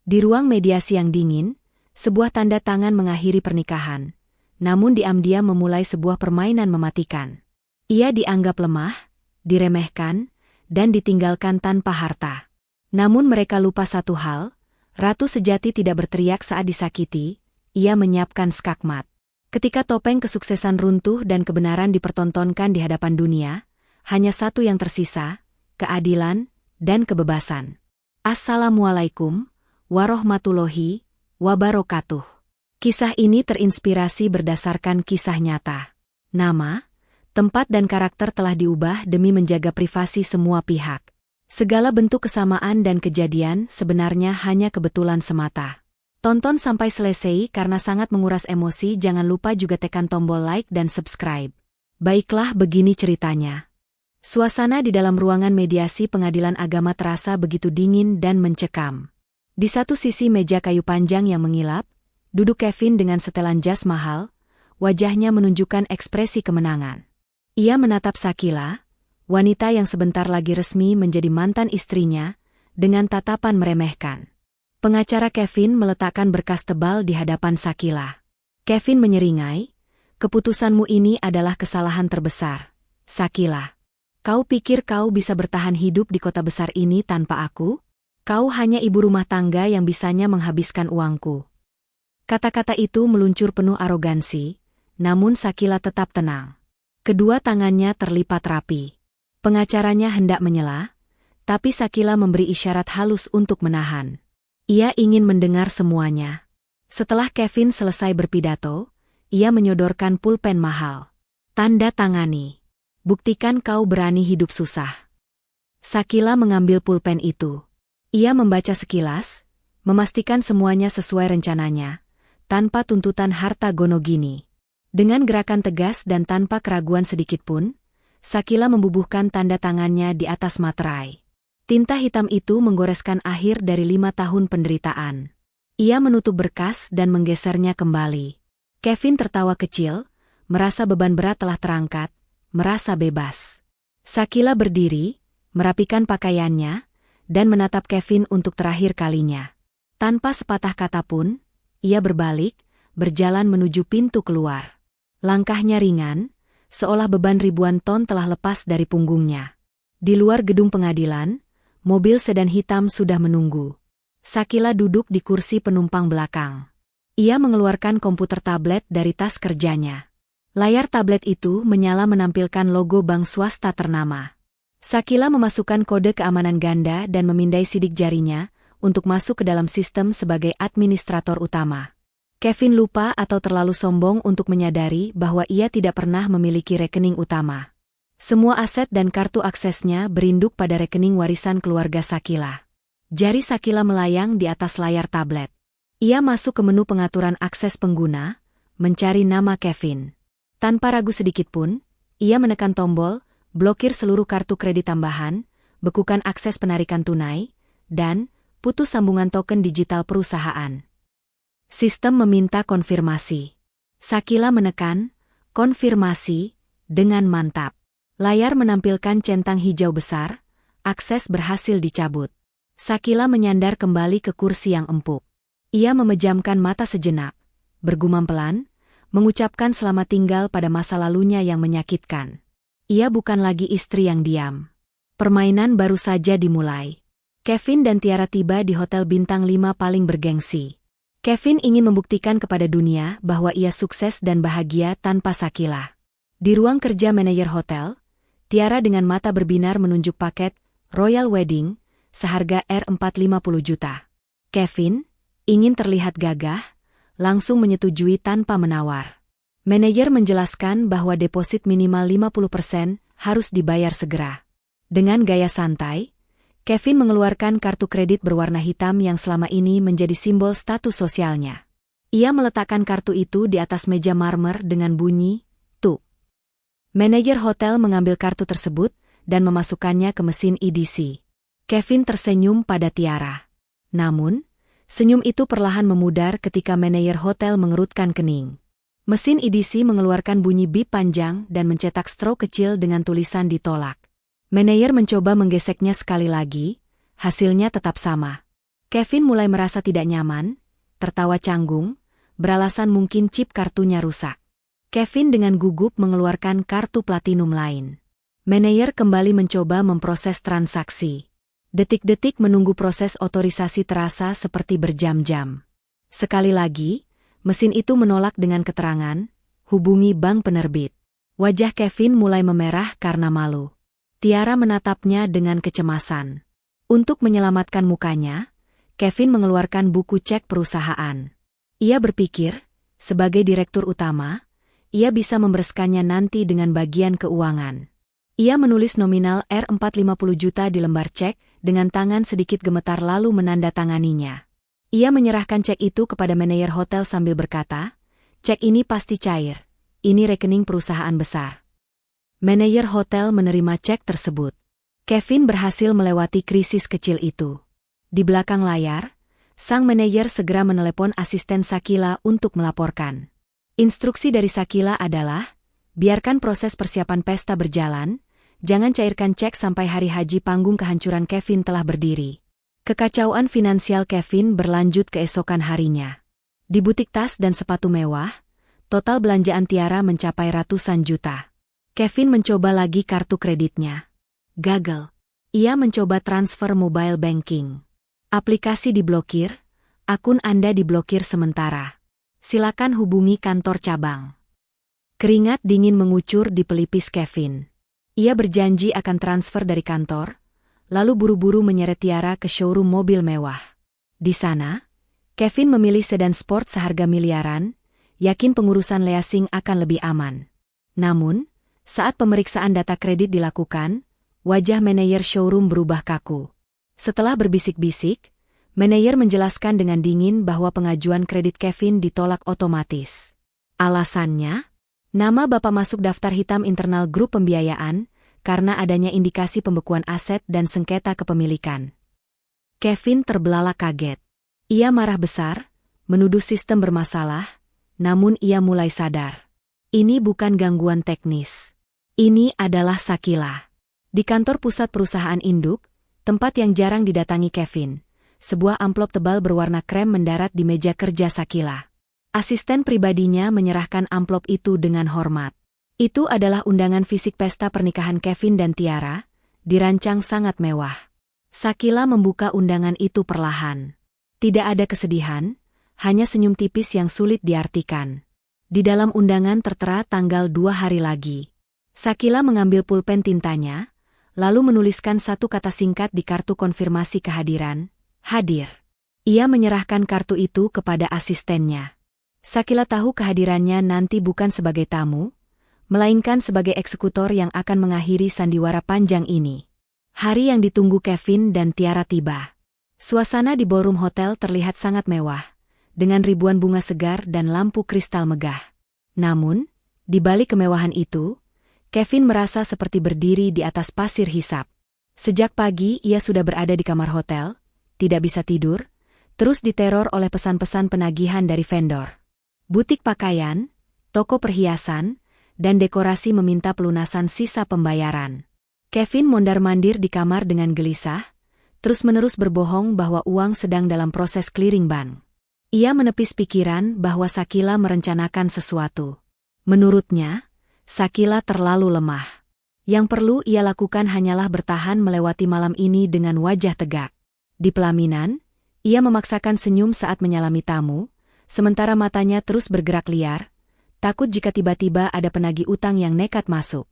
Di ruang mediasi yang dingin, sebuah tanda tangan mengakhiri pernikahan. Namun diam-diam memulai sebuah permainan mematikan. Ia dianggap lemah, diremehkan, dan ditinggalkan tanpa harta. Namun mereka lupa satu hal, ratu sejati tidak berteriak saat disakiti, ia menyiapkan skakmat. Ketika topeng kesuksesan runtuh dan kebenaran dipertontonkan di hadapan dunia, hanya satu yang tersisa, keadilan dan kebebasan. Assalamualaikum warahmatullahi wabarakatuh. Kisah ini terinspirasi berdasarkan kisah nyata. Nama, tempat dan karakter telah diubah demi menjaga privasi semua pihak. Segala bentuk kesamaan dan kejadian sebenarnya hanya kebetulan semata. Tonton sampai selesai karena sangat menguras emosi. Jangan lupa juga tekan tombol like dan subscribe. Baiklah, begini ceritanya. Suasana di dalam ruangan mediasi pengadilan agama terasa begitu dingin dan mencekam. Di satu sisi meja kayu panjang yang mengilap, duduk Kevin dengan setelan jas mahal, wajahnya menunjukkan ekspresi kemenangan. Ia menatap Shakila, wanita yang sebentar lagi resmi menjadi mantan istrinya, dengan tatapan meremehkan. Pengacara Kevin meletakkan berkas tebal di hadapan Shakila. Kevin menyeringai, "Keputusanmu ini adalah kesalahan terbesar, Shakila. Kau pikir kau bisa bertahan hidup di kota besar ini tanpa aku? Kau hanya ibu rumah tangga yang bisanya menghabiskan uangku." Kata-kata itu meluncur penuh arogansi, namun Shakila tetap tenang. Kedua tangannya terlipat rapi. Pengacaranya hendak menyela, tapi Shakila memberi isyarat halus untuk menahan. Ia ingin mendengar semuanya. Setelah Kevin selesai berpidato, ia menyodorkan pulpen mahal. "Tanda tangani. Buktikan kau berani hidup susah." Shakila mengambil pulpen itu. Ia membaca sekilas, memastikan semuanya sesuai rencananya, tanpa tuntutan harta gono gini. Dengan gerakan tegas dan tanpa keraguan sedikitpun, Shakila membubuhkan tanda tangannya di atas materai. Tinta hitam itu menggoreskan akhir dari 5 tahun penderitaan. Ia menutup berkas dan menggesernya kembali. Kevin tertawa kecil, merasa beban berat telah terangkat, merasa bebas. Shakila berdiri, merapikan pakaiannya, dan menatap Kevin untuk terakhir kalinya. Tanpa sepatah kata pun, ia berbalik, berjalan menuju pintu keluar. Langkahnya ringan, seolah beban ribuan ton telah lepas dari punggungnya. Di luar gedung pengadilan, mobil sedan hitam sudah menunggu. Shakila duduk di kursi penumpang belakang. Ia mengeluarkan komputer tablet dari tas kerjanya. Layar tablet itu menyala menampilkan logo bank swasta ternama. Shakila memasukkan kode keamanan ganda dan memindai sidik jarinya untuk masuk ke dalam sistem sebagai administrator utama. Kevin lupa atau terlalu sombong untuk menyadari bahwa ia tidak pernah memiliki rekening utama. Semua aset dan kartu aksesnya berinduk pada rekening warisan keluarga Shakila. Jari Shakila melayang di atas layar tablet. Ia masuk ke menu pengaturan akses pengguna, mencari nama Kevin. Tanpa ragu sedikitpun, ia menekan tombol, blokir seluruh kartu kredit tambahan, bekukan akses penarikan tunai, dan putus sambungan token digital perusahaan. Sistem meminta konfirmasi. Shakila menekan konfirmasi dengan mantap. Layar menampilkan centang hijau besar, akses berhasil dicabut. Shakila menyandar kembali ke kursi yang empuk. Ia memejamkan mata sejenak, bergumam pelan, mengucapkan selamat tinggal pada masa lalunya yang menyakitkan. Ia bukan lagi istri yang diam. Permainan baru saja dimulai. Kevin dan Tiara tiba di hotel bintang 5 paling bergengsi. Kevin ingin membuktikan kepada dunia bahwa ia sukses dan bahagia tanpa Shakila. Di ruang kerja manajer hotel, Tiara dengan mata berbinar menunjuk paket Royal Wedding seharga Rp450 juta. Kevin, ingin terlihat gagah, langsung menyetujui tanpa menawar. Manajer menjelaskan bahwa deposit minimal 50% harus dibayar segera. Dengan gaya santai, Kevin mengeluarkan kartu kredit berwarna hitam yang selama ini menjadi simbol status sosialnya. Ia meletakkan kartu itu di atas meja marmer dengan bunyi, "Tuk." Manajer hotel mengambil kartu tersebut dan memasukkannya ke mesin EDC. Kevin tersenyum pada Tiara. Namun, senyum itu perlahan memudar ketika manajer hotel mengerutkan kening. Mesin EDC mengeluarkan bunyi bip panjang dan mencetak stroke kecil dengan tulisan ditolak. Manajer mencoba menggeseknya sekali lagi, hasilnya tetap sama. Kevin mulai merasa tidak nyaman, tertawa canggung, beralasan mungkin chip kartunya rusak. Kevin dengan gugup mengeluarkan kartu platinum lain. Manajer kembali mencoba memproses transaksi. Detik-detik menunggu proses otorisasi terasa seperti berjam-jam. Sekali lagi, mesin itu menolak dengan keterangan, hubungi bank penerbit. Wajah Kevin mulai memerah karena malu. Tiara menatapnya dengan kecemasan. Untuk menyelamatkan mukanya, Kevin mengeluarkan buku cek perusahaan. Ia berpikir, sebagai direktur utama, ia bisa membereskannya nanti dengan bagian keuangan. Ia menulis nominal Rp450 juta di lembar cek, dengan tangan sedikit gemetar lalu menandatanganinya. Ia menyerahkan cek itu kepada manajer hotel sambil berkata, "Cek ini pasti cair. Ini rekening perusahaan besar." Manajer hotel menerima cek tersebut. Kevin berhasil melewati krisis kecil itu. Di belakang layar, sang manajer segera menelepon asisten Sakila untuk melaporkan. Instruksi dari Sakila adalah, biarkan proses persiapan pesta berjalan, jangan cairkan cek sampai hari haji. Panggung kehancuran Kevin telah berdiri. Kekacauan finansial Kevin berlanjut keesokan harinya. Di butik tas dan sepatu mewah, total belanjaan Tiara mencapai ratusan juta. Kevin mencoba lagi kartu kreditnya. Gagal. Ia mencoba transfer mobile banking. Aplikasi diblokir, akun Anda diblokir sementara. Silakan hubungi kantor cabang. Keringat dingin mengucur di pelipis Kevin. Ia berjanji akan transfer dari kantor, lalu buru-buru menyeret Tiara ke showroom mobil mewah. Di sana, Kevin memilih sedan sport seharga miliaran, yakin pengurusan leasing akan lebih aman. Namun, saat pemeriksaan data kredit dilakukan, wajah manajer showroom berubah kaku. Setelah berbisik-bisik, manajer menjelaskan dengan dingin bahwa pengajuan kredit Kevin ditolak otomatis. Alasannya, nama Bapak masuk daftar hitam internal grup pembiayaan, karena adanya indikasi pembekuan aset dan sengketa kepemilikan. Kevin terbelalak kaget. Ia marah besar, menuduh sistem bermasalah, namun ia mulai sadar. Ini bukan gangguan teknis. Ini adalah Sakila. Di kantor pusat perusahaan induk, tempat yang jarang didatangi Kevin, sebuah amplop tebal berwarna krem mendarat di meja kerja Sakila. Asisten pribadinya menyerahkan amplop itu dengan hormat. Itu adalah undangan fisik pesta pernikahan Kevin dan Tiara, dirancang sangat mewah. Sakila membuka undangan itu perlahan. Tidak ada kesedihan, hanya senyum tipis yang sulit diartikan. Di dalam undangan tertera tanggal 2 hari lagi. Sakila mengambil pulpen tintanya, lalu menuliskan satu kata singkat di kartu konfirmasi kehadiran, hadir. Ia menyerahkan kartu itu kepada asistennya. Sakila tahu kehadirannya nanti bukan sebagai tamu, melainkan sebagai eksekutor yang akan mengakhiri sandiwara panjang ini. Hari yang ditunggu Kevin dan Tiara tiba. Suasana di ballroom hotel terlihat sangat mewah, dengan ribuan bunga segar dan lampu kristal megah. Namun, di balik kemewahan itu, Kevin merasa seperti berdiri di atas pasir hisap. Sejak pagi ia sudah berada di kamar hotel, tidak bisa tidur, terus diteror oleh pesan-pesan penagihan dari vendor. Butik pakaian, toko perhiasan, dan dekorasi meminta pelunasan sisa pembayaran. Kevin mondar-mandir di kamar dengan gelisah, terus-menerus berbohong bahwa uang sedang dalam proses clearing bank. Ia menepis pikiran bahwa Sakila merencanakan sesuatu. Menurutnya, Sakila terlalu lemah. Yang perlu ia lakukan hanyalah bertahan melewati malam ini dengan wajah tegak. Di pelaminan, ia memaksakan senyum saat menyalami tamu, sementara matanya terus bergerak liar, takut jika tiba-tiba ada penagih utang yang nekat masuk.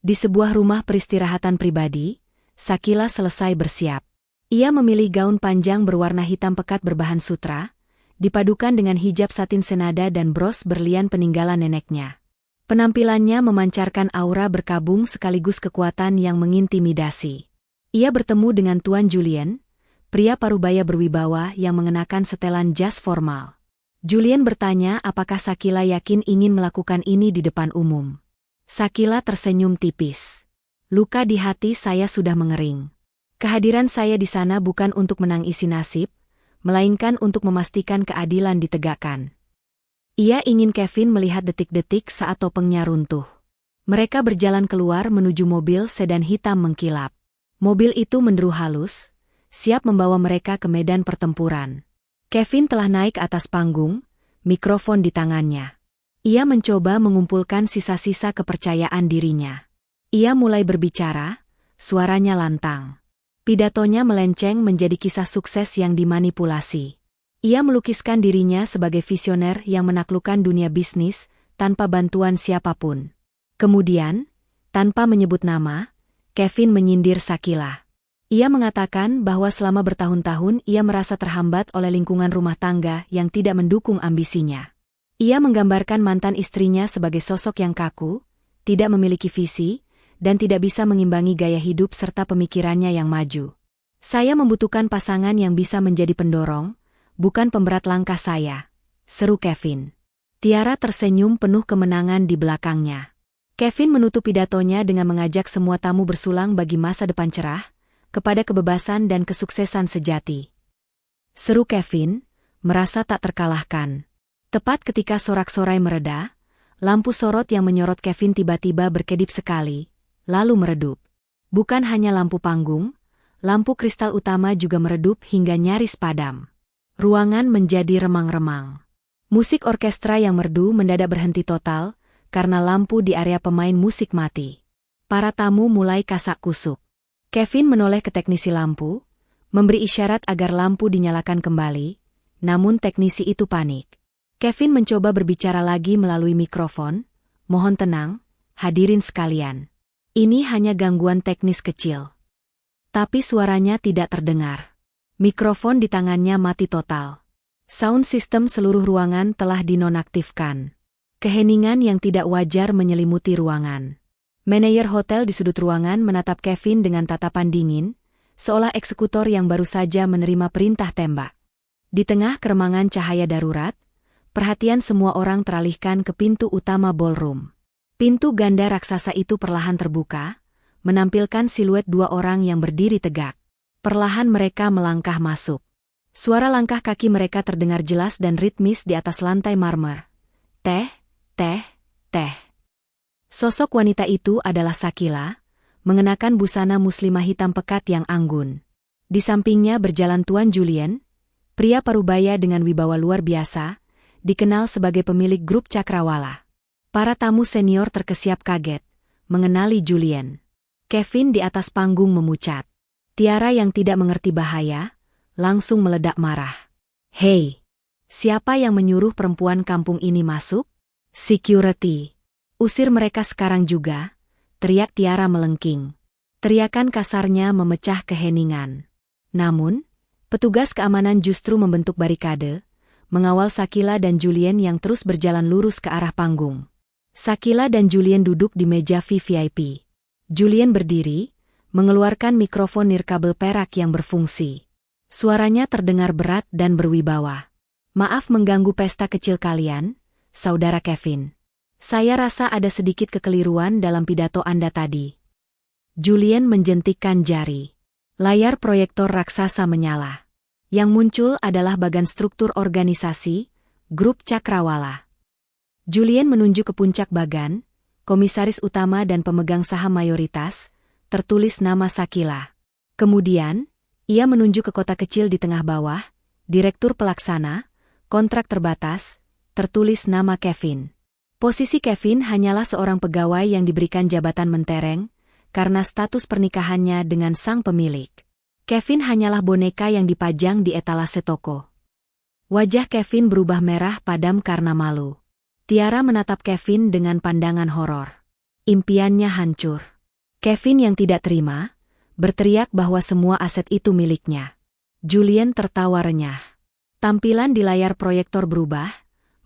Di sebuah rumah peristirahatan pribadi, Sakila selesai bersiap. Ia memilih gaun panjang berwarna hitam pekat berbahan sutra, dipadukan dengan hijab satin senada dan bros berlian peninggalan neneknya. Penampilannya memancarkan aura berkabung sekaligus kekuatan yang mengintimidasi. Ia bertemu dengan Tuan Julian, pria parubaya berwibawa yang mengenakan setelan jas formal. Julian bertanya apakah Sakila yakin ingin melakukan ini di depan umum. Sakila tersenyum tipis. Luka di hati saya sudah mengering. Kehadiran saya di sana bukan untuk menangisi nasib, melainkan untuk memastikan keadilan ditegakkan. Ia ingin Kevin melihat detik-detik saat topengnya runtuh. Mereka berjalan keluar menuju mobil sedan hitam mengkilap. Mobil itu menderu halus, siap membawa mereka ke medan pertempuran. Kevin telah naik atas panggung, mikrofon di tangannya. Ia mencoba mengumpulkan sisa-sisa kepercayaan dirinya. Ia mulai berbicara, suaranya lantang. Pidatonya melenceng menjadi kisah sukses yang dimanipulasi. Ia melukiskan dirinya sebagai visioner yang menaklukkan dunia bisnis tanpa bantuan siapapun. Kemudian, tanpa menyebut nama, Kevin menyindir Shakila. Ia mengatakan bahwa selama bertahun-tahun ia merasa terhambat oleh lingkungan rumah tangga yang tidak mendukung ambisinya. Ia menggambarkan mantan istrinya sebagai sosok yang kaku, tidak memiliki visi, dan tidak bisa mengimbangi gaya hidup serta pemikirannya yang maju. Saya membutuhkan pasangan yang bisa menjadi pendorong, bukan pemberat langkah saya, seru Kevin. Tiara tersenyum penuh kemenangan di belakangnya. Kevin menutup pidatonya dengan mengajak semua tamu bersulang bagi masa depan cerah, kepada kebebasan dan kesuksesan sejati. Seru Kevin, merasa tak terkalahkan. Tepat ketika sorak-sorai mereda, lampu sorot yang menyorot Kevin tiba-tiba berkedip sekali, lalu meredup. Bukan hanya lampu panggung, lampu kristal utama juga meredup hingga nyaris padam. Ruangan menjadi remang-remang. Musik orkestra yang merdu mendadak berhenti total, karena lampu di area pemain musik mati. Para tamu mulai kasak-kusuk. Kevin menoleh ke teknisi lampu, memberi isyarat agar lampu dinyalakan kembali, namun teknisi itu panik. Kevin mencoba berbicara lagi melalui mikrofon, mohon tenang, hadirin sekalian. Ini hanya gangguan teknis kecil. Tapi suaranya tidak terdengar. Mikrofon di tangannya mati total. Sound system seluruh ruangan telah dinonaktifkan. Keheningan yang tidak wajar menyelimuti ruangan. Manajer hotel di sudut ruangan menatap Kevin dengan tatapan dingin, seolah eksekutor yang baru saja menerima perintah tembak. Di tengah keremangan cahaya darurat, perhatian semua orang teralihkan ke pintu utama ballroom. Pintu ganda raksasa itu perlahan terbuka, menampilkan siluet dua orang yang berdiri tegak. Perlahan mereka melangkah masuk. Suara langkah kaki mereka terdengar jelas dan ritmis di atas lantai marmer. Teh, teh, teh. Sosok wanita itu adalah Shakila, mengenakan busana muslimah hitam pekat yang anggun. Di sampingnya berjalan Tuan Julien, pria parubaya dengan wibawa luar biasa, dikenal sebagai pemilik grup Cakrawala. Para tamu senior terkesiap kaget, mengenali Julien. Kevin di atas panggung memucat. Tiara yang tidak mengerti bahaya, langsung meledak marah. Hei, siapa yang menyuruh perempuan kampung ini masuk? Security. Usir mereka sekarang juga, teriak Tiara melengking. Teriakan kasarnya memecah keheningan. Namun, petugas keamanan justru membentuk barikade, mengawal Shakila dan Julien yang terus berjalan lurus ke arah panggung. Shakila dan Julien duduk di meja VIP. Julien berdiri, mengeluarkan mikrofon nirkabel perak yang berfungsi. Suaranya terdengar berat dan berwibawa. Maaf mengganggu pesta kecil kalian, Saudara Kevin. Saya rasa ada sedikit kekeliruan dalam pidato Anda tadi. Julien menjentikkan jari. Layar proyektor raksasa menyala. Yang muncul adalah bagan struktur organisasi, grup Cakrawala. Julien menunjuk ke puncak bagan, komisaris utama dan pemegang saham mayoritas, tertulis nama Shakila. Kemudian, ia menunjuk ke kota kecil di tengah bawah, direktur pelaksana, kontrak terbatas, tertulis nama Kevin. Posisi Kevin hanyalah seorang pegawai yang diberikan jabatan mentereng, karena status pernikahannya dengan sang pemilik. Kevin hanyalah boneka yang dipajang di etalase toko. Wajah Kevin berubah merah padam karena malu. Tiara menatap Kevin dengan pandangan horor. Impiannya hancur. Kevin yang tidak terima, berteriak bahwa semua aset itu miliknya. Julien tertawa renyah. Tampilan di layar proyektor berubah,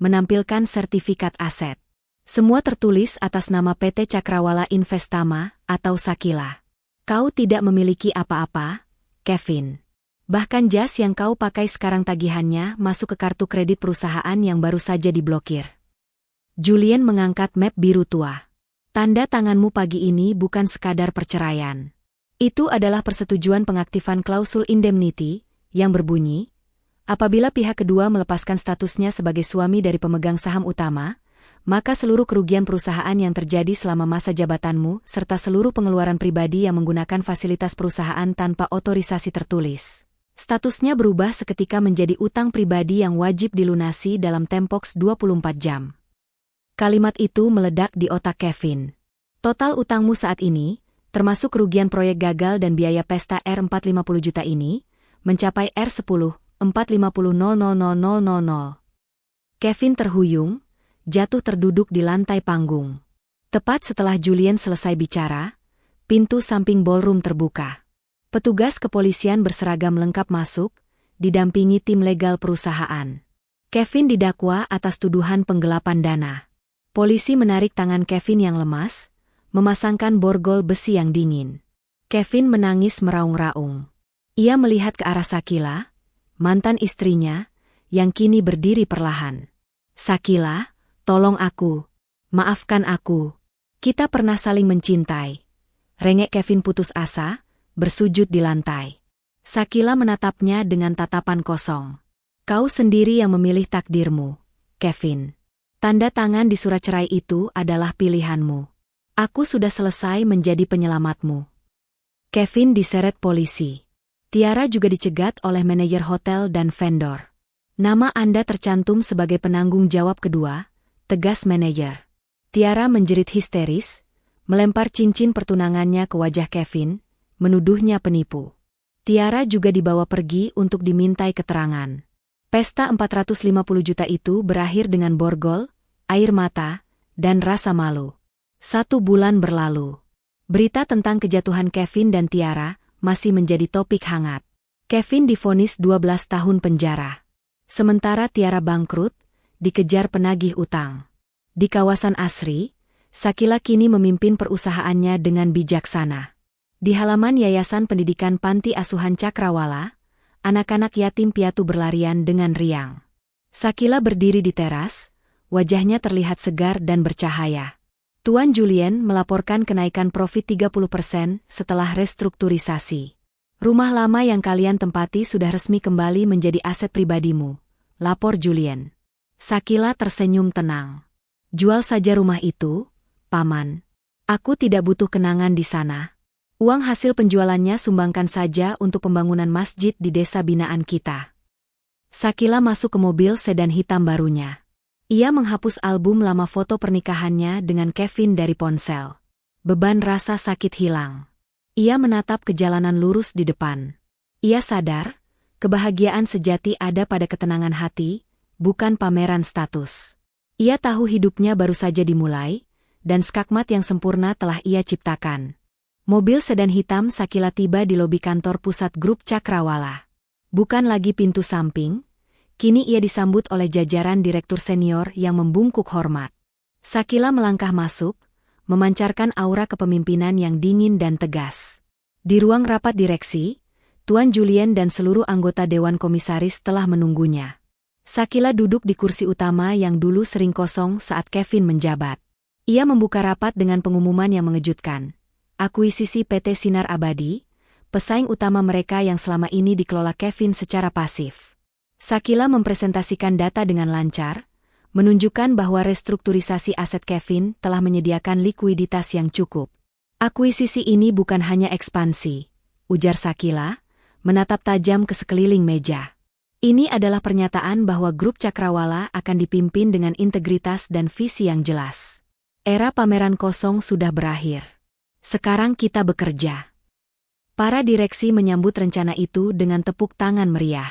menampilkan sertifikat aset. Semua tertulis atas nama PT Cakrawala Investama atau Shakila. Kau tidak memiliki apa-apa, Kevin. Bahkan jas yang kau pakai sekarang tagihannya masuk ke kartu kredit perusahaan yang baru saja diblokir. Julien mengangkat map biru tua. Tanda tanganmu pagi ini bukan sekadar perceraian. Itu adalah persetujuan pengaktifan klausul indemnity, yang berbunyi, apabila pihak kedua melepaskan statusnya sebagai suami dari pemegang saham utama, maka seluruh kerugian perusahaan yang terjadi selama masa jabatanmu serta seluruh pengeluaran pribadi yang menggunakan fasilitas perusahaan tanpa otorisasi tertulis. Statusnya berubah seketika menjadi utang pribadi yang wajib dilunasi dalam tempoks 24 jam. Kalimat itu meledak di otak Kevin. Total utangmu saat ini, termasuk kerugian proyek gagal dan biaya pesta R450 juta ini, mencapai R10,450,000,000. Kevin terhuyung, jatuh terduduk di lantai panggung. Tepat setelah Julien selesai bicara, pintu samping ballroom terbuka. Petugas kepolisian berseragam lengkap masuk, didampingi tim legal perusahaan. Kevin didakwa atas tuduhan penggelapan dana. Polisi menarik tangan Kevin yang lemas, memasangkan borgol besi yang dingin. Kevin menangis meraung-raung. Ia melihat ke arah Shakila, mantan istrinya, yang kini berdiri perlahan. "Shakila, tolong aku. Maafkan aku. Kita pernah saling mencintai." Rengek Kevin putus asa, bersujud di lantai. Shakila menatapnya dengan tatapan kosong. "Kau sendiri yang memilih takdirmu, Kevin. Tanda tangan di surat cerai itu adalah pilihanmu. Aku sudah selesai menjadi penyelamatmu." Kevin diseret polisi. Tiara juga dicegat oleh manajer hotel dan vendor. "Nama Anda tercantum sebagai penanggung jawab kedua," tegas manajer. Tiara menjerit histeris, melempar cincin pertunangannya ke wajah Kevin, menuduhnya penipu. Tiara juga dibawa pergi untuk dimintai keterangan. Pesta 450 juta itu berakhir dengan borgol, air mata, dan rasa malu. 1 bulan berlalu. Berita tentang kejatuhan Kevin dan Tiara masih menjadi topik hangat. Kevin divonis 12 tahun penjara. Sementara Tiara bangkrut, dikejar penagih utang. Di kawasan Asri, Shakila kini memimpin perusahaannya dengan bijaksana. Di halaman Yayasan Pendidikan Panti Asuhan Cakrawala, anak-anak yatim piatu berlarian dengan riang. Shakila berdiri di teras, wajahnya terlihat segar dan bercahaya. Tuan Julien melaporkan kenaikan profit 30% setelah restrukturisasi. "Rumah lama yang kalian tempati sudah resmi kembali menjadi aset pribadimu," lapor Julien. Shakila tersenyum tenang. "Jual saja rumah itu, Paman. Aku tidak butuh kenangan di sana. Uang hasil penjualannya sumbangkan saja untuk pembangunan masjid di desa binaan kita." Shakila masuk ke mobil sedan hitam barunya. Ia menghapus album lama foto pernikahannya dengan Kevin dari ponsel. Beban rasa sakit hilang. Ia menatap ke jalanan lurus di depan. Ia sadar, kebahagiaan sejati ada pada ketenangan hati, bukan pameran status. Ia tahu hidupnya baru saja dimulai, dan skakmat yang sempurna telah ia ciptakan. Mobil sedan hitam Shakila tiba di lobi kantor pusat grup Cakrawala. Bukan lagi pintu samping, kini ia disambut oleh jajaran direktur senior yang membungkuk hormat. Shakila melangkah masuk, memancarkan aura kepemimpinan yang dingin dan tegas. Di ruang rapat direksi, Tuan Julien dan seluruh anggota Dewan Komisaris telah menunggunya. Shakila duduk di kursi utama yang dulu sering kosong saat Kevin menjabat. Ia membuka rapat dengan pengumuman yang mengejutkan. Akuisisi PT Sinar Abadi, pesaing utama mereka yang selama ini dikelola Kevin secara pasif. Shakila mempresentasikan data dengan lancar, menunjukkan bahwa restrukturisasi aset Kevin telah menyediakan likuiditas yang cukup. "Akuisisi ini bukan hanya ekspansi," ujar Shakila, menatap tajam ke sekeliling meja. "Ini adalah pernyataan bahwa grup Cakrawala akan dipimpin dengan integritas dan visi yang jelas. Era pameran kosong sudah berakhir. Sekarang kita bekerja." Para direksi menyambut rencana itu dengan tepuk tangan meriah.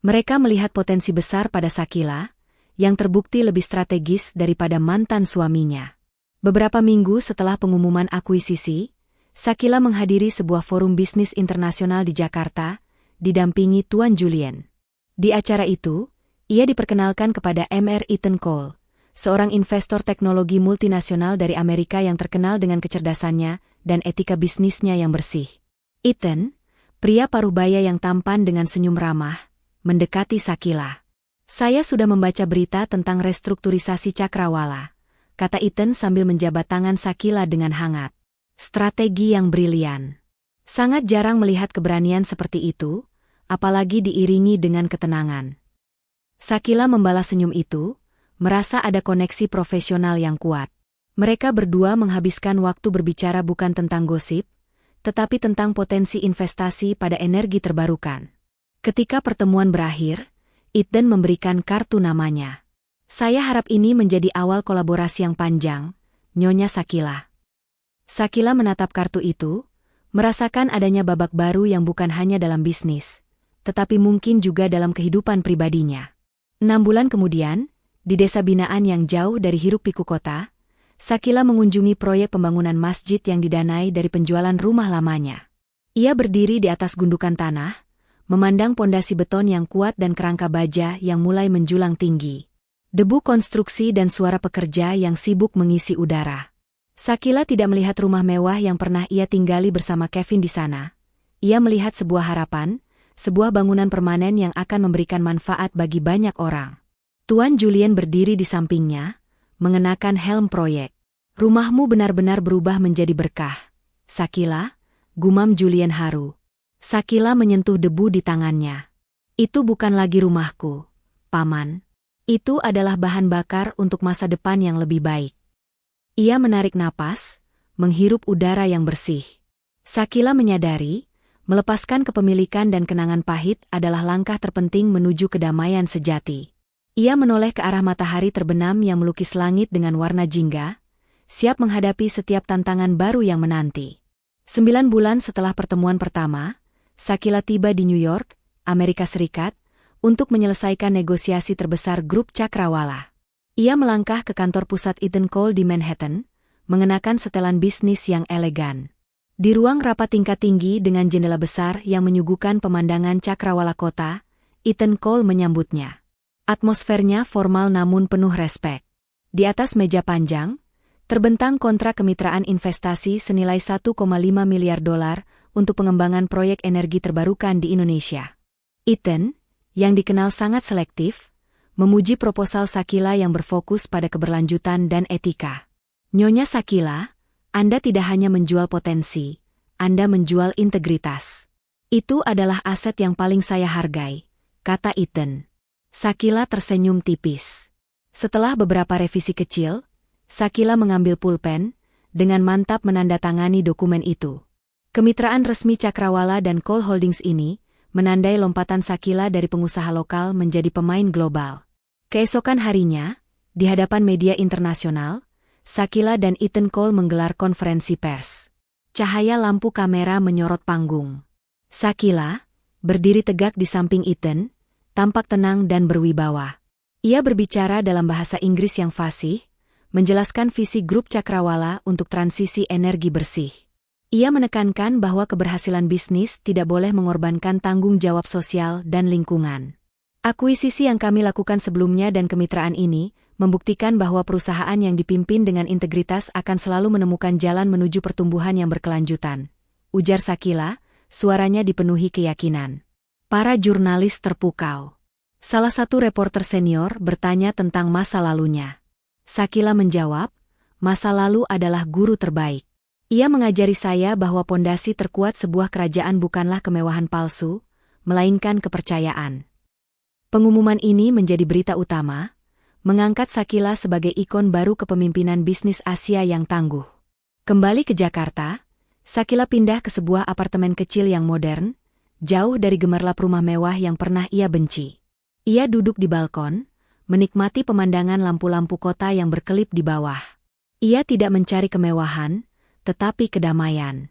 Mereka melihat potensi besar pada Shakila, yang terbukti lebih strategis daripada mantan suaminya. Beberapa minggu setelah pengumuman akuisisi, Shakila menghadiri sebuah forum bisnis internasional di Jakarta, didampingi Tuan Julien. Di acara itu, ia diperkenalkan kepada Mr. Ethan Cole, seorang investor teknologi multinasional dari Amerika yang terkenal dengan kecerdasannya dan etika bisnisnya yang bersih. Ethan, pria parubaya yang tampan dengan senyum ramah, mendekati Shakila. "Saya sudah membaca berita tentang restrukturisasi Cakrawala," kata Ethan sambil menjabat tangan Shakila dengan hangat. "Strategi yang brilian. Sangat jarang melihat keberanian seperti itu, apalagi diiringi dengan ketenangan." Shakila membalas senyum itu, merasa ada koneksi profesional yang kuat. Mereka berdua menghabiskan waktu berbicara bukan tentang gosip, tetapi tentang potensi investasi pada energi terbarukan. Ketika pertemuan berakhir, Ethan memberikan kartu namanya. "Saya harap ini menjadi awal kolaborasi yang panjang, Nyonya Shakila." Shakila menatap kartu itu, merasakan adanya babak baru yang bukan hanya dalam bisnis, tetapi mungkin juga dalam kehidupan pribadinya. 6 bulan kemudian, di desa binaan yang jauh dari hiruk-pikuk kota, Shakila mengunjungi proyek pembangunan masjid yang didanai dari penjualan rumah lamanya. Ia berdiri di atas gundukan tanah, memandang pondasi beton yang kuat dan kerangka baja yang mulai menjulang tinggi. Debu konstruksi dan suara pekerja yang sibuk mengisi udara. Shakila tidak melihat rumah mewah yang pernah ia tinggali bersama Kevin di sana. Ia melihat sebuah harapan, sebuah bangunan permanen yang akan memberikan manfaat bagi banyak orang. Tuan Julien berdiri di sampingnya, mengenakan helm proyek. "Rumahmu benar-benar berubah menjadi berkah, Shakila," gumam Julien haru. Shakila menyentuh debu di tangannya. "Itu bukan lagi rumahku, Paman. Itu adalah bahan bakar untuk masa depan yang lebih baik." Ia menarik napas, menghirup udara yang bersih. Shakila menyadari, melepaskan kepemilikan dan kenangan pahit adalah langkah terpenting menuju kedamaian sejati. Ia menoleh ke arah matahari terbenam yang melukis langit dengan warna jingga, siap menghadapi setiap tantangan baru yang menanti. 9 bulan setelah pertemuan pertama, Shakila tiba di New York, Amerika Serikat, untuk menyelesaikan negosiasi terbesar grup Cakrawala. Ia melangkah ke kantor pusat Ethan Cole di Manhattan, mengenakan setelan bisnis yang elegan. Di ruang rapat tingkat tinggi dengan jendela besar yang menyuguhkan pemandangan Cakrawala kota, Ethan Cole menyambutnya. Atmosfernya formal namun penuh respek. Di atas meja panjang, terbentang kontrak kemitraan investasi senilai $1,5 miliar untuk pengembangan proyek energi terbarukan di Indonesia. Ethan, yang dikenal sangat selektif, memuji proposal Shakila yang berfokus pada keberlanjutan dan etika. "Nyonya Shakila, Anda tidak hanya menjual potensi, Anda menjual integritas. Itu adalah aset yang paling saya hargai," kata Ethan. Shakila tersenyum tipis. Setelah beberapa revisi kecil, Shakila mengambil pulpen, dengan mantap menandatangani dokumen itu. Kemitraan resmi Cakrawala dan Cole Holdings ini menandai lompatan Shakila dari pengusaha lokal menjadi pemain global. Keesokan harinya, di hadapan media internasional, Shakila dan Ethan Cole menggelar konferensi pers. Cahaya lampu kamera menyorot panggung. Shakila, berdiri tegak di samping Ethan, tampak tenang dan berwibawa. Ia berbicara dalam bahasa Inggris yang fasih, menjelaskan visi grup Cakrawala untuk transisi energi bersih. Ia menekankan bahwa keberhasilan bisnis tidak boleh mengorbankan tanggung jawab sosial dan lingkungan. Akuisisi yang kami lakukan sebelumnya dan kemitraan ini membuktikan bahwa perusahaan yang dipimpin dengan integritas akan selalu menemukan jalan menuju pertumbuhan yang berkelanjutan, ujar Shakila, suaranya dipenuhi keyakinan. Para jurnalis terpukau. Salah satu reporter senior bertanya tentang masa lalunya. Shakila menjawab, "Masa lalu adalah guru terbaik. Ia mengajari saya bahwa pondasi terkuat sebuah kerajaan bukanlah kemewahan palsu, melainkan kepercayaan." Pengumuman ini menjadi berita utama, mengangkat Shakila sebagai ikon baru kepemimpinan bisnis Asia yang tangguh. Kembali ke Jakarta, Shakila pindah ke sebuah apartemen kecil yang modern, jauh dari gemerlap rumah mewah yang pernah ia benci. Ia duduk di balkon, menikmati pemandangan lampu-lampu kota yang berkelip di bawah. Ia tidak mencari kemewahan, tetapi kedamaian.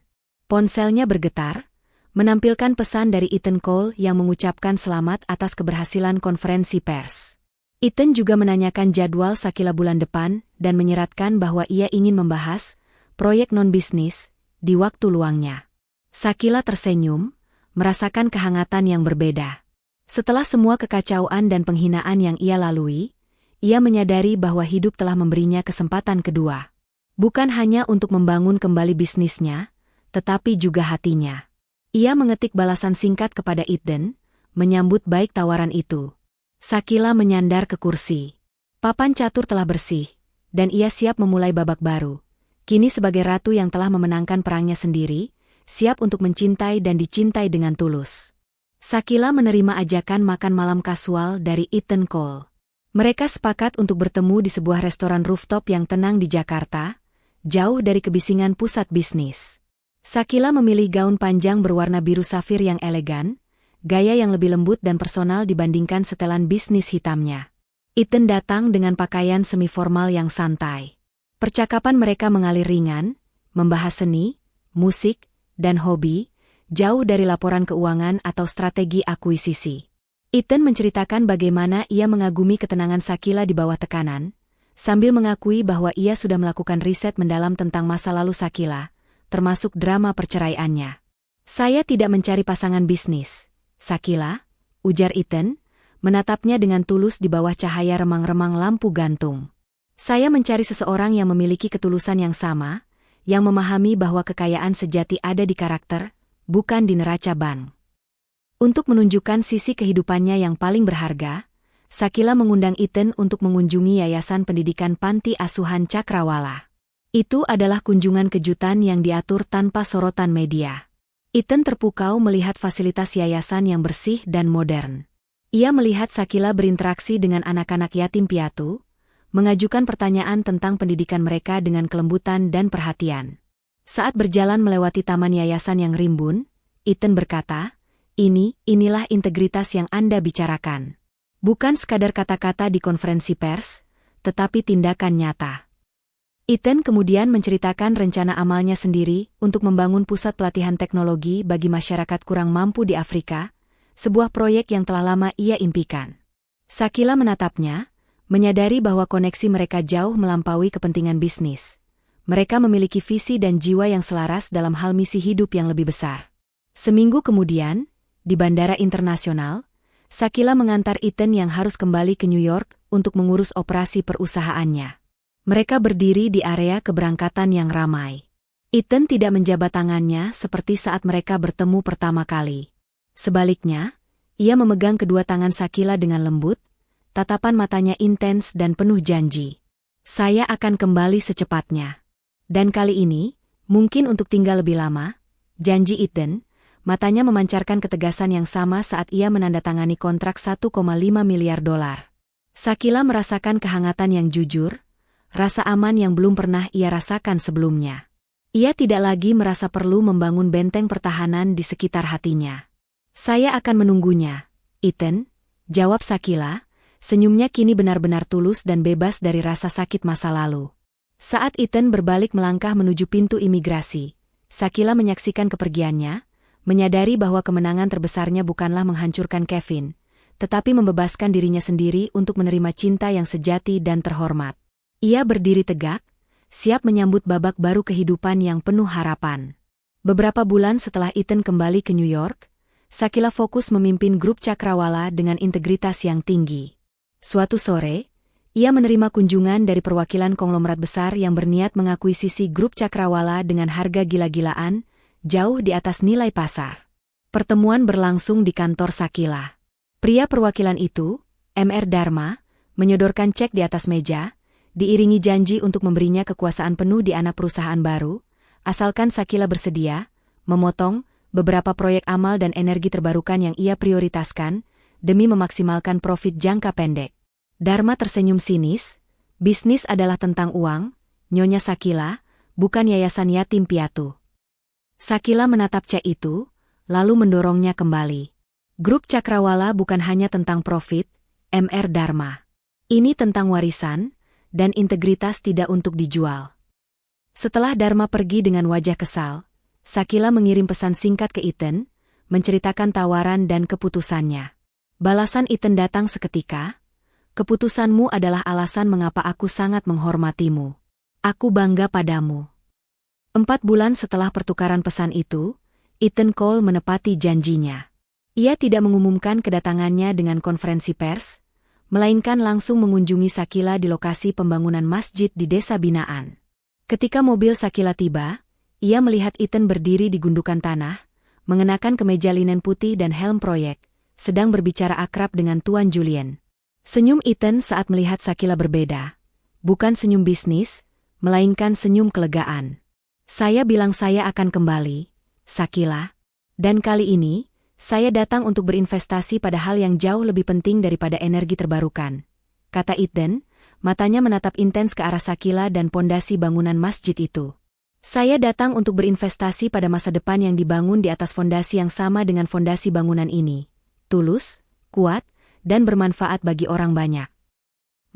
Ponselnya bergetar, menampilkan pesan dari Ethan Cole yang mengucapkan selamat atas keberhasilan konferensi pers. Ethan juga menanyakan jadwal Shakila bulan depan dan menyeratkan bahwa ia ingin membahas proyek non-bisnis di waktu luangnya. Shakila tersenyum, merasakan kehangatan yang berbeda. Setelah semua kekacauan dan penghinaan yang ia lalui, ia menyadari bahwa hidup telah memberinya kesempatan kedua. Bukan hanya untuk membangun kembali bisnisnya, tetapi juga hatinya. Ia mengetik balasan singkat kepada Ethan, menyambut baik tawaran itu. Shakila menyandar ke kursi. Papan catur telah bersih, dan ia siap memulai babak baru. Kini sebagai ratu yang telah memenangkan perangnya sendiri, siap untuk mencintai dan dicintai dengan tulus. Shakila menerima ajakan makan malam kasual dari Ethan Cole. Mereka sepakat untuk bertemu di sebuah restoran rooftop yang tenang di Jakarta, jauh dari kebisingan pusat bisnis. Sakila memilih gaun panjang berwarna biru safir yang elegan, gaya yang lebih lembut dan personal dibandingkan setelan bisnis hitamnya. Ethan datang dengan pakaian semi-formal yang santai. Percakapan mereka mengalir ringan, membahas seni, musik, dan hobi, jauh dari laporan keuangan atau strategi akuisisi. Ethan menceritakan bagaimana ia mengagumi ketenangan Sakila di bawah tekanan, sambil mengakui bahwa ia sudah melakukan riset mendalam tentang masa lalu Sakila, termasuk drama perceraiannya. "Saya tidak mencari pasangan bisnis, Sakila," ujar Ethan, menatapnya dengan tulus di bawah cahaya remang-remang lampu gantung. "Saya mencari seseorang yang memiliki ketulusan yang sama, yang memahami bahwa kekayaan sejati ada di karakter, bukan di neraca bank." Untuk menunjukkan sisi kehidupannya yang paling berharga, Sakila mengundang Ethan untuk mengunjungi Yayasan Pendidikan Panti Asuhan Cakrawala. Itu adalah kunjungan kejutan yang diatur tanpa sorotan media. Ethan terpukau melihat fasilitas yayasan yang bersih dan modern. Ia melihat Sakila berinteraksi dengan anak-anak yatim piatu, mengajukan pertanyaan tentang pendidikan mereka dengan kelembutan dan perhatian. Saat berjalan melewati taman yayasan yang rimbun, Ethan berkata, Inilah integritas yang Anda bicarakan. Bukan sekadar kata-kata di konferensi pers, tetapi tindakan nyata." Ethan kemudian menceritakan rencana amalnya sendiri untuk membangun pusat pelatihan teknologi bagi masyarakat kurang mampu di Afrika, sebuah proyek yang telah lama ia impikan. Sakila menatapnya, menyadari bahwa koneksi mereka jauh melampaui kepentingan bisnis. Mereka memiliki visi dan jiwa yang selaras dalam hal misi hidup yang lebih besar. Seminggu kemudian, di Bandara Internasional, Sakila mengantar Ethan yang harus kembali ke New York untuk mengurus operasi perusahaannya. Mereka berdiri di area keberangkatan yang ramai. Ethan tidak menjabat tangannya seperti saat mereka bertemu pertama kali. Sebaliknya, ia memegang kedua tangan Sakila dengan lembut, tatapan matanya intens dan penuh janji. "Saya akan kembali secepatnya. Dan kali ini, mungkin untuk tinggal lebih lama," janji Ethan. Matanya memancarkan ketegasan yang sama saat ia menandatangani kontrak $1,5 miliar. Sakila merasakan kehangatan yang jujur, rasa aman yang belum pernah ia rasakan sebelumnya. Ia tidak lagi merasa perlu membangun benteng pertahanan di sekitar hatinya. "Saya akan menunggunya, Ethan," jawab Sakila, senyumnya kini benar-benar tulus dan bebas dari rasa sakit masa lalu. Saat Ethan berbalik melangkah menuju pintu imigrasi, Sakila menyaksikan kepergiannya, menyadari bahwa kemenangan terbesarnya bukanlah menghancurkan Kevin, tetapi membebaskan dirinya sendiri untuk menerima cinta yang sejati dan terhormat. Ia berdiri tegak, siap menyambut babak baru kehidupan yang penuh harapan. Beberapa bulan setelah Ethan kembali ke New York, Sakila fokus memimpin grup Cakrawala dengan integritas yang tinggi. Suatu sore, ia menerima kunjungan dari perwakilan konglomerat besar yang berniat mengakuisisi grup Cakrawala dengan harga gila-gilaan, jauh di atas nilai pasar. Pertemuan berlangsung di kantor Sakila. Pria perwakilan itu, Mr. Dharma, menyodorkan cek di atas meja, diiringi janji untuk memberinya kekuasaan penuh di anak perusahaan baru, asalkan Sakila bersedia memotong beberapa proyek amal dan energi terbarukan yang ia prioritaskan, demi memaksimalkan profit jangka pendek. Dharma tersenyum sinis, "Bisnis adalah tentang uang, Nyonya Sakila, bukan yayasan yatim piatu." Sakila menatap cek itu, lalu mendorongnya kembali. "Grup Cakrawala bukan hanya tentang profit, Mr. Dharma. Ini tentang warisan, dan integritas tidak untuk dijual." Setelah Dharma pergi dengan wajah kesal, Sakila mengirim pesan singkat ke Ethan, menceritakan tawaran dan keputusannya. Balasan Ethan datang seketika, "Keputusanmu adalah alasan mengapa aku sangat menghormatimu. Aku bangga padamu." 4 bulan setelah pertukaran pesan itu, Ethan Cole menepati janjinya. Ia tidak mengumumkan kedatangannya dengan konferensi pers, melainkan langsung mengunjungi Sakila di lokasi pembangunan masjid di desa binaan. Ketika mobil Sakila tiba, ia melihat Ethan berdiri di gundukan tanah, mengenakan kemeja linen putih dan helm proyek, sedang berbicara akrab dengan Tuan Julien. Senyum Ethan saat melihat Sakila berbeda. Bukan senyum bisnis, melainkan senyum kelegaan. "Saya bilang saya akan kembali, Sakila. Dan kali ini, saya datang untuk berinvestasi pada hal yang jauh lebih penting daripada energi terbarukan," kata Ethan, matanya menatap intens ke arah Shakila dan pondasi bangunan masjid itu. Saya datang untuk berinvestasi pada masa depan yang dibangun di atas fondasi yang sama dengan fondasi bangunan ini. Tulus, kuat, dan bermanfaat bagi orang banyak.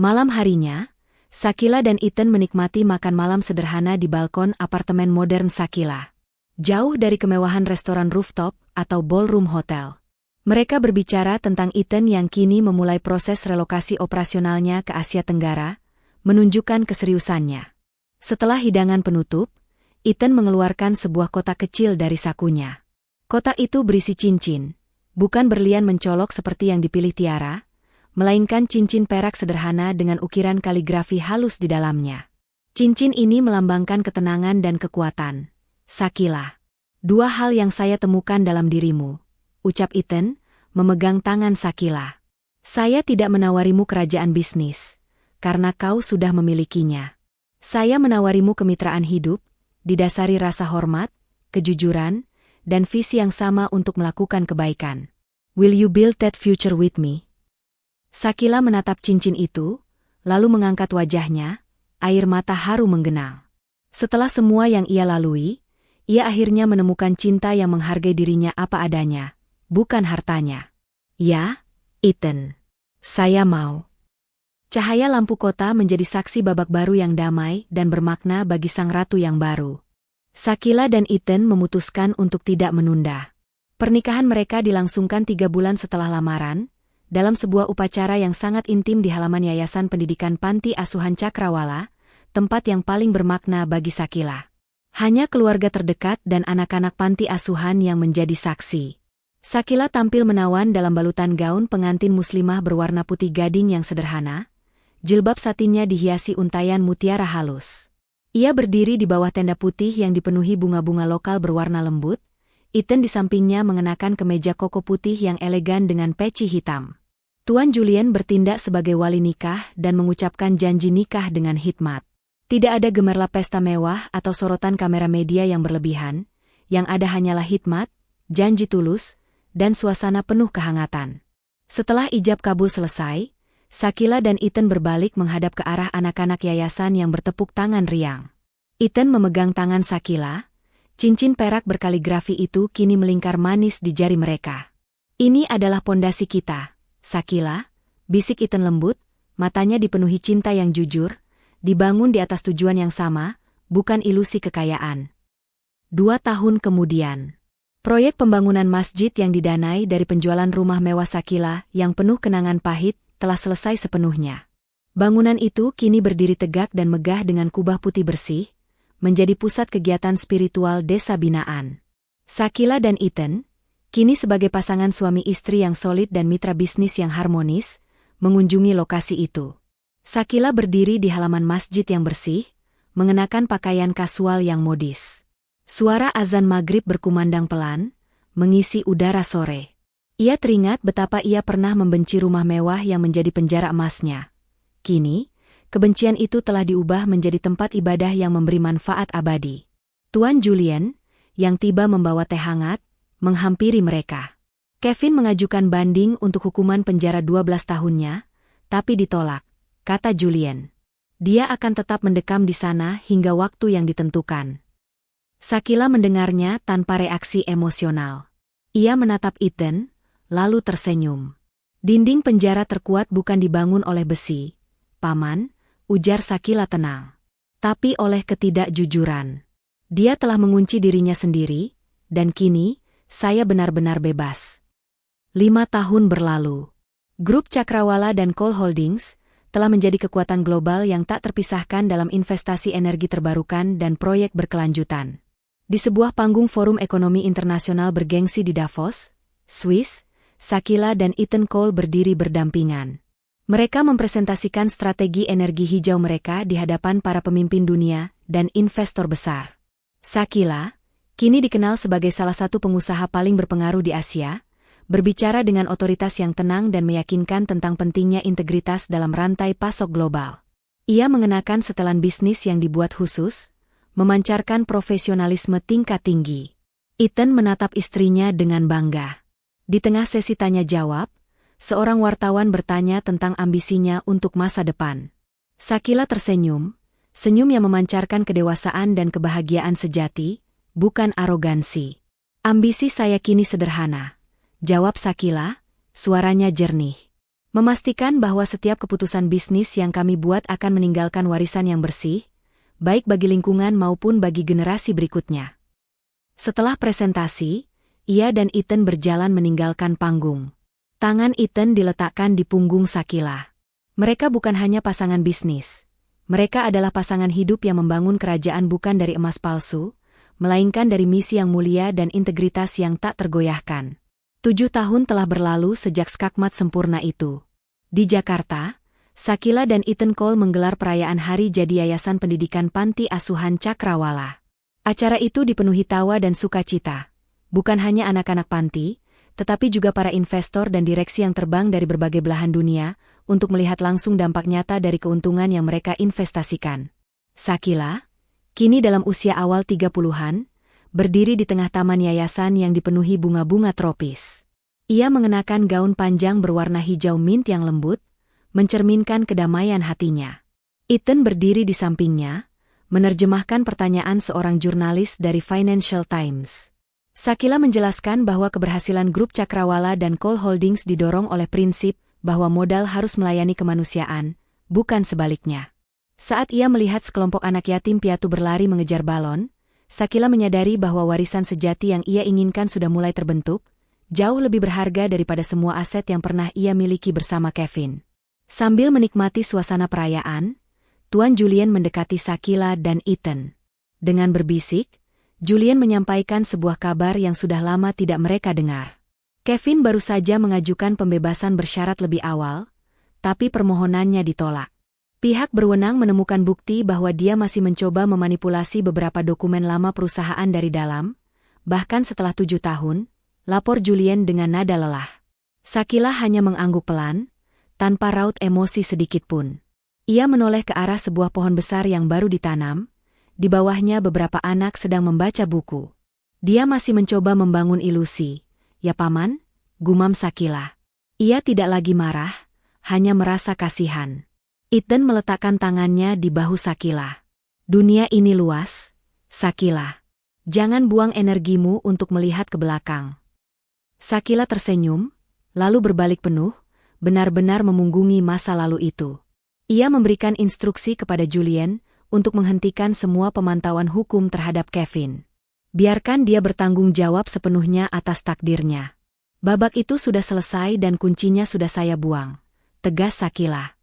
Malam harinya, Shakila dan Ethan menikmati makan malam sederhana di balkon apartemen modern Shakila. Jauh dari kemewahan restoran rooftop atau ballroom hotel. Mereka berbicara tentang Ethan yang kini memulai proses relokasi operasionalnya ke Asia Tenggara, menunjukkan keseriusannya. Setelah hidangan penutup, Ethan mengeluarkan sebuah kotak kecil dari sakunya. Kotak itu berisi cincin, bukan berlian mencolok seperti yang dipilih Tiara, melainkan cincin perak sederhana dengan ukiran kaligrafi halus di dalamnya. Cincin ini melambangkan ketenangan dan kekuatan. Shakila, dua hal yang saya temukan dalam dirimu, ucap Ethan, memegang tangan Shakila. Saya tidak menawarimu kerajaan bisnis, karena kau sudah memilikinya. Saya menawarimu kemitraan hidup, didasari rasa hormat, kejujuran, dan visi yang sama untuk melakukan kebaikan. Will you build that future with me? Shakila menatap cincin itu, lalu mengangkat wajahnya, air mata haru menggenang. Setelah semua yang ia lalui, ia akhirnya menemukan cinta yang menghargai dirinya apa adanya, bukan hartanya. Ya, Ethan. Saya mau. Cahaya lampu kota menjadi saksi babak baru yang damai dan bermakna bagi sang ratu yang baru. Shakila dan Ethan memutuskan untuk tidak menunda. Pernikahan mereka dilangsungkan 3 bulan setelah lamaran, dalam sebuah upacara yang sangat intim di halaman Yayasan Pendidikan Panti Asuhan Cakrawala, tempat yang paling bermakna bagi Shakila. Hanya keluarga terdekat dan anak-anak panti asuhan yang menjadi saksi. Shakila tampil menawan dalam balutan gaun pengantin muslimah berwarna putih gading yang sederhana, jilbab satinnya dihiasi untayan mutiara halus. Ia berdiri di bawah tenda putih yang dipenuhi bunga-bunga lokal berwarna lembut, Ethan di sampingnya mengenakan kemeja koko putih yang elegan dengan peci hitam. Tuan Julian bertindak sebagai wali nikah dan mengucapkan janji nikah dengan hikmat. Tidak ada gemerlap pesta mewah atau sorotan kamera media yang berlebihan, yang ada hanyalah hikmat, janji tulus, dan suasana penuh kehangatan. Setelah ijab kabul selesai, Shakila dan Ethan berbalik menghadap ke arah anak-anak yayasan yang bertepuk tangan riang. Ethan memegang tangan Shakila, cincin perak berkaligrafi itu kini melingkar manis di jari mereka. Ini adalah pondasi kita, Shakila, bisik Ethan lembut, matanya dipenuhi cinta yang jujur, dibangun di atas tujuan yang sama, bukan ilusi kekayaan. 2 tahun kemudian, proyek pembangunan masjid yang didanai dari penjualan rumah mewah Shakila yang penuh kenangan pahit telah selesai sepenuhnya. Bangunan itu kini berdiri tegak dan megah dengan kubah putih bersih, menjadi pusat kegiatan spiritual desa binaan. Shakila dan Ethan, kini sebagai pasangan suami istri yang solid dan mitra bisnis yang harmonis, mengunjungi lokasi itu. Shakila berdiri di halaman masjid yang bersih, mengenakan pakaian kasual yang modis. Suara azan maghrib berkumandang pelan, mengisi udara sore. Ia teringat betapa ia pernah membenci rumah mewah yang menjadi penjara emasnya. Kini, kebencian itu telah diubah menjadi tempat ibadah yang memberi manfaat abadi. Tuan Julian, yang tiba membawa teh hangat, menghampiri mereka. Kevin mengajukan banding untuk hukuman penjara 12 tahunnya, tapi ditolak. Kata Julian. Dia akan tetap mendekam di sana hingga waktu yang ditentukan. Shakila mendengarnya tanpa reaksi emosional. Ia menatap Ethan, lalu tersenyum. Dinding penjara terkuat bukan dibangun oleh besi, Paman, ujar Shakila tenang. Tapi oleh ketidakjujuran. Dia telah mengunci dirinya sendiri, dan kini, saya benar-benar bebas. 5 tahun berlalu. Grup Cakrawala dan Coal Holdings telah menjadi kekuatan global yang tak terpisahkan dalam investasi energi terbarukan dan proyek berkelanjutan. Di sebuah panggung forum ekonomi internasional bergengsi di Davos, Swiss, Shakila dan Ethan Cole berdiri berdampingan. Mereka mempresentasikan strategi energi hijau mereka di hadapan para pemimpin dunia dan investor besar. Shakila, kini dikenal sebagai salah satu pengusaha paling berpengaruh di Asia, berbicara dengan otoritas yang tenang dan meyakinkan tentang pentingnya integritas dalam rantai pasok global. Ia mengenakan setelan bisnis yang dibuat khusus, memancarkan profesionalisme tingkat tinggi. Ethan menatap istrinya dengan bangga. Di tengah sesi tanya-jawab, seorang wartawan bertanya tentang ambisinya untuk masa depan. Shakila tersenyum, senyum yang memancarkan kedewasaan dan kebahagiaan sejati, bukan arogansi. Ambisi saya kini sederhana, jawab Shakila, suaranya jernih. Memastikan bahwa setiap keputusan bisnis yang kami buat akan meninggalkan warisan yang bersih, baik bagi lingkungan maupun bagi generasi berikutnya. Setelah presentasi, ia dan Ethan berjalan meninggalkan panggung. Tangan Ethan diletakkan di punggung Shakila. Mereka bukan hanya pasangan bisnis. Mereka adalah pasangan hidup yang membangun kerajaan bukan dari emas palsu, melainkan dari misi yang mulia dan integritas yang tak tergoyahkan. 7 tahun telah berlalu sejak skakmat sempurna itu. Di Jakarta, Shakila dan Ethan Cole menggelar perayaan hari jadi Yayasan Pendidikan Panti Asuhan Cakrawala. Acara itu dipenuhi tawa dan sukacita. Bukan hanya anak-anak panti, tetapi juga para investor dan direksi yang terbang dari berbagai belahan dunia untuk melihat langsung dampak nyata dari keuntungan yang mereka investasikan. Shakila, kini dalam usia awal 30-an, berdiri di tengah taman yayasan yang dipenuhi bunga-bunga tropis. Ia mengenakan gaun panjang berwarna hijau mint yang lembut, mencerminkan kedamaian hatinya. Ethan berdiri di sampingnya, menerjemahkan pertanyaan seorang jurnalis dari Financial Times. Shakila menjelaskan bahwa keberhasilan grup Cakrawala dan Cole Holdings didorong oleh prinsip bahwa modal harus melayani kemanusiaan, bukan sebaliknya. Saat ia melihat sekelompok anak yatim piatu berlari mengejar balon, Shakila menyadari bahwa warisan sejati yang ia inginkan sudah mulai terbentuk, jauh lebih berharga daripada semua aset yang pernah ia miliki bersama Kevin. Sambil menikmati suasana perayaan, Tuan Julian mendekati Shakila dan Ethan. Dengan berbisik, Julian menyampaikan sebuah kabar yang sudah lama tidak mereka dengar. Kevin baru saja mengajukan pembebasan bersyarat lebih awal, tapi permohonannya ditolak. Pihak berwenang menemukan bukti bahwa dia masih mencoba memanipulasi beberapa dokumen lama perusahaan dari dalam, bahkan setelah 7 tahun, lapor Julian dengan nada lelah. Shakila hanya mengangguk pelan, tanpa raut emosi sedikitpun. Ia menoleh ke arah sebuah pohon besar yang baru ditanam, di bawahnya beberapa anak sedang membaca buku. Dia masih mencoba membangun ilusi. Ya paman, gumam Shakila. Ia tidak lagi marah, hanya merasa kasihan. Ethan meletakkan tangannya di bahu Shakila. Dunia ini luas, Shakila. Jangan buang energimu untuk melihat ke belakang. Shakila tersenyum, lalu berbalik penuh, benar-benar memunggungi masa lalu itu. Ia memberikan instruksi kepada Julian untuk menghentikan semua pemantauan hukum terhadap Kevin. Biarkan dia bertanggung jawab sepenuhnya atas takdirnya. Babak itu sudah selesai dan kuncinya sudah saya buang, tegas Shakila.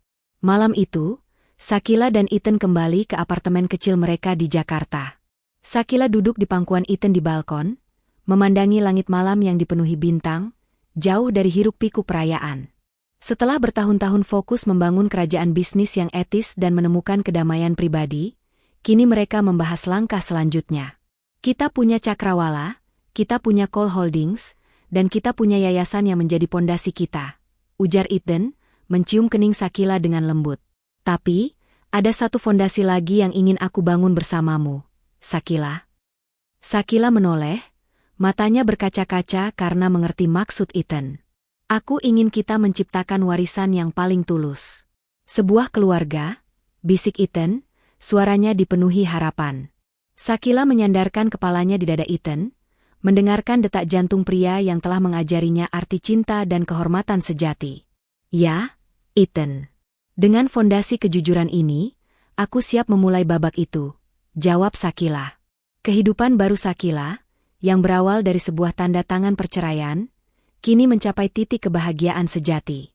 Malam itu, Shakila dan Ethan kembali ke apartemen kecil mereka di Jakarta. Shakila duduk di pangkuan Ethan di balkon, memandangi langit malam yang dipenuhi bintang, jauh dari hiruk-pikuk perayaan. Setelah bertahun-tahun fokus membangun kerajaan bisnis yang etis dan menemukan kedamaian pribadi, kini mereka membahas langkah selanjutnya. Kita punya Cakrawala, kita punya Cole Holdings, dan kita punya yayasan yang menjadi pondasi kita, ujar Ethan, mencium kening Shakila dengan lembut. Tapi, ada satu fondasi lagi yang ingin aku bangun bersamamu, Shakila. Shakila menoleh, matanya berkaca-kaca karena mengerti maksud Ethan. Aku ingin kita menciptakan warisan yang paling tulus. Sebuah keluarga, bisik Ethan, suaranya dipenuhi harapan. Shakila menyandarkan kepalanya di dada Ethan, mendengarkan detak jantung pria yang telah mengajarinya arti cinta dan kehormatan sejati. Ya, Ethan. Dengan fondasi kejujuran ini, aku siap memulai babak itu, jawab Shakila. Kehidupan baru Shakila, yang berawal dari sebuah tanda tangan perceraian, kini mencapai titik kebahagiaan sejati.